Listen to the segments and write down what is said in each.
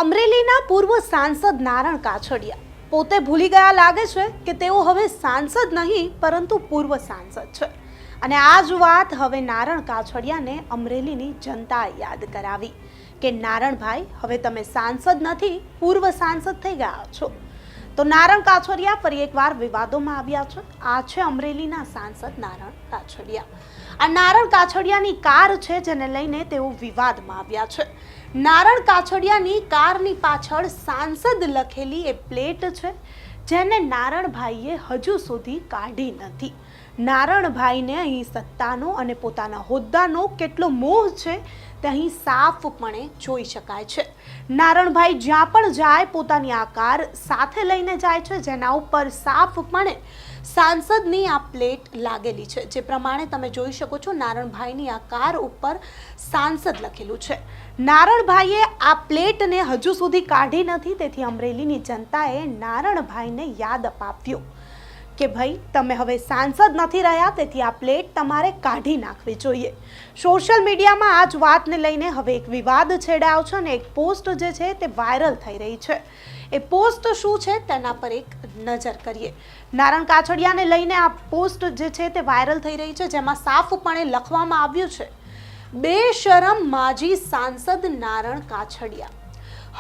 અમરેલીના પૂર્વ સાંસદ નારણ કાછડિયા પોતે ભૂલી ગયા લાગે છે કે તેઓ હવે સાંસદ નહીં પરંતુ પૂર્વ સાંસદ છે અને આ જ વાત હવે નારણ કાછડિયાને અમરેલીની જનતાએ યાદ કરાવી કે નારણભાઈ હવે તમે સાંસદ નથી પૂર્વ સાંસદ થઈ ગયા છો। તો નારણ કાછડિયા ફરી એકવાર વિવાદોમાં આવ્યા છે। આ છે અમરેલીના સાંસદ નારણ કાછડિયા। આ નારણ કાછડિયાની કાર છે જેને લઈને તેઓ વિવાદમાં આવ્યા છે। નારણ કાછડિયાની કારની પાછળ સાંસદ લખેલી એ પ્લેટ છે જેને નારણભાઈએ હજુ સુધી કાઢી નથી। નારણભાઈને અહીં સત્તાનો અને પોતાના હોદ્દાનો કેટલો મોહ છે તે અહીં સાફપણે જોઈ શકાય છે। નારણભાઈ જ્યાં પણ જાય પોતાની આ કાર સાથે લઈને જાય છે જેના ઉપર સાફપણે સાંસદની આ પ્લેટ લાગેલી છે। જે પ્રમાણે તમે જોઈ શકો છો નારણભાઈની આ કાર ઉપર સાંસદ લખેલું છે। નારણભાઈએ આ પ્લેટને હજુ સુધી કાઢી નથી, તેથી અમરેલીની જનતાએ નારણભાઈને યાદ અપાવ્યું કે ભાઈ તમે હવે સાંસદ નથી રહ્યા, તેથી આ પ્લેટ તમારે કાઢી નાખવી જોઈએ। સોશિયલ મીડિયામાં આ જ વાતને લઈને હવે એક વિવાદ છેડાયો છે અને એક પોસ્ટ જે છે તે વાયરલ થઈ રહી છે। એ પોસ્ટ શું છે તેના પર એક નજર કરીએ। નારણ કાછડિયાને લઈને આ પોસ્ટ જે છે તે વાયરલ થઈ રહી છે જેમાં સાફપણે લખવામાં આવ્યું છે, બેશરમ માજી સાંસદ નારણ કાછડિયા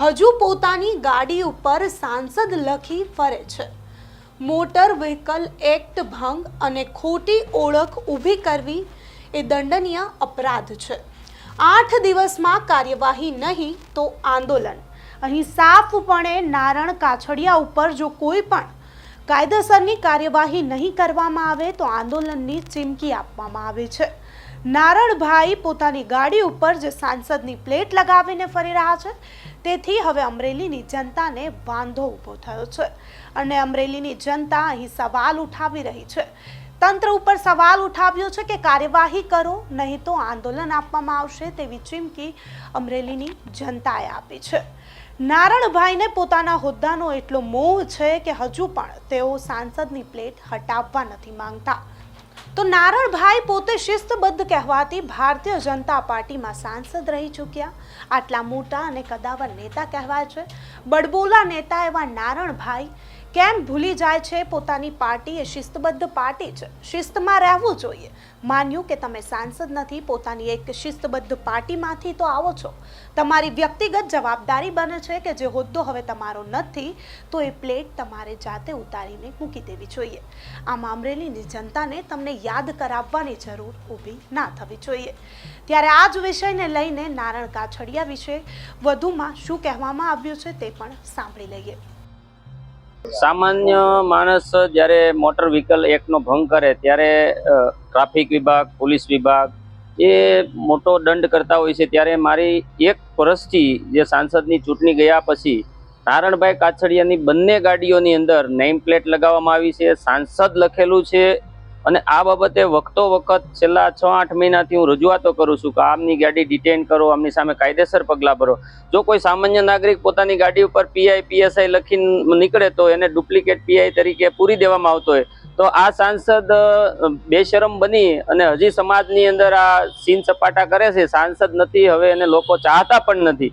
હજુ પોતાની ગાડી ઉપર સાંસદ લખી ફરે છે। મોટર વ્હીકલ એક્ટ ભંગ અને ખોટી ઓળખ ઊભી કરવી એ દંડનીય અપરાધ છે। 8 દિવસમાં કાર્યવાહી નહીં તો આંદોલન। અહીં સાફપણે નારણ કાછડિયા ઉપર જો કોઈ પણ કાયદેસરની કાર્યવાહી નહીં કરવામાં આવે તો આંદોલનની ચીમકી આપવામાં આવે છે। નારણભાઈ પોતાની ગાડી ઉપર જે સાંસદની પ્લેટ લગાવીને ફરી રહ્યા છે તેથી હવે અમરેલીની જનતાને વાંધો ઊભો થયો છે અને અમરેલીની જનતા અહીં સવાલ ઉઠાવી રહી છે। તંત્ર ઉપર સવાલ ઉઠાવ્યો છે કે કાર્યવાહી કરો નહીં તો આંદોલન આપવામાં આવશે તેવી ચીમકી અમરેલીની જનતાએ આપી છે। નારણભાઈને પોતાના હોદ્દાનો એટલો મોહ છે કે હજુ પણ તેઓ સાંસદની પ્લેટ હટાવવા નથી માંગતા। તો નારણભાઈ પોતે શિસ્તબદ્ધ કહેવાતી ભારતીય જનતા પાર્ટીમાં સાંસદ રહી ચૂક્યા, આટલા મોટા અને કદાવર નેતા કહેવાય છે। બડબોલા નેતા એવા નારણભાઈ કેમ ભૂલી જાય છે પોતાની પાર્ટી એ શિસ્તબદ્ધ પાર્ટી છે, શિસ્તમાં રહેવું જોઈએ। માન્યું કે તમે સાંસદ નથી, પોતાની એક શિસ્તબદ્ધ પાર્ટીમાંથી તો આવો છો, તમારી વ્યક્તિગત જવાબદારી બને છે કે જે હોદ્દો હવે તમારો નથી તો એ પ્લેટ તમારે જાતે ઉતારીને મૂકી દેવી જોઈએ। આમાં અમરેલીની જનતાને તમને યાદ કરાવવાની જરૂર ઊભી ના થવી જોઈએ। ત્યારે આ જ વિષયને લઈને નારણ કાછડિયા વિશે વધુમાં શું કહેવામાં આવ્યું છે તે પણ સાંભળી લઈએ। સામાન્ય માણસ જ્યારે મોટર વ્હીકલ એક્ટનો ભંગ કરે ત્યારે ટ્રાફિક વિભાગ, પોલીસ વિભાગ એ મોટો દંડ કરતા હોય છે। ત્યારે મારી 1 વર્ષથી જે સાંસદની ચૂંટણી ગયા પછી નારણભાઈ કાછડિયાની બંને ગાડીઓની અંદર નેમ પ્લેટ લગાવવામાં આવી છે, સાંસદ લખેલું છે અને આ બાબતે વખતો વખત છેલ્લા 6-8 મહિનાથી હું રજૂઆતો કરું છું કે આમની ગાડી ડિટેન કરો, આમની સામે કાયદેસર પગલાં ભરો। જો કોઈ સામાન્ય નાગરિક પોતાની ગાડી ઉપર પીઆઈ પીએસઆઈ લખીને નીકળે તો એને ડુપ્લિકેટ પીઆઈ તરીકે પૂરી દેવામાં આવતો હોય, તો આ સાંસદ બેશરમ બની અને હજી સમાજની અંદર આ સીન સપાટા કરે છે, સાંસદ નથી, હવે એને લોકો ચાહતા પણ નથી।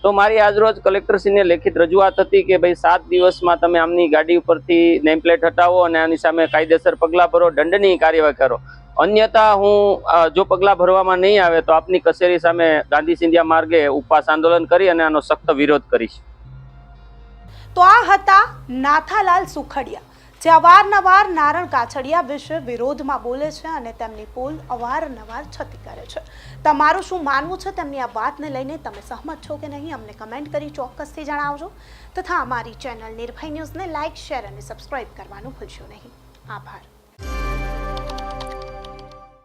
તો મારી આજરોજ કલેક્ટરશ્રીને લેખિત રજૂઆત હતી કે ભાઈ 7 દિવસમાં તમે આમની ગાડી ઉપરથી નેમ પ્લેટ હટાવો અને આની સામે કાયદેસર પગલાં ભરો, દંડની કાર્યવાહી કરો, અન્યથા હું જો પગલાં ભરવામાં નહીં આવે તો આપની કચેરી સામે ગાંધી સિંધિયા માર્ગે ઉપવાસ આંદોલન કરી અને આનો સખ્ત વિરોધ કરીશ। તો આ હતા નાથાલાલ સુખડિયા જે અવારનવાર નારણ કાછડિયા વિશે વિરોધમાં બોલે છે અને તેમની પોલ અવારનવાર છતી કરે છે। તમારું શું માનવું છે તેમની આ વાતને લઈને? તમે સહમત છો કે નહીં અમને કમેન્ટ કરી ચોક્કસથી જણાવજો તથા અમારી ચેનલ નિર્ભય ન્યૂઝને લાઇક, શેર અને સબસ્ક્રાઇબ કરવાનું ભૂલશો નહીં। આભાર।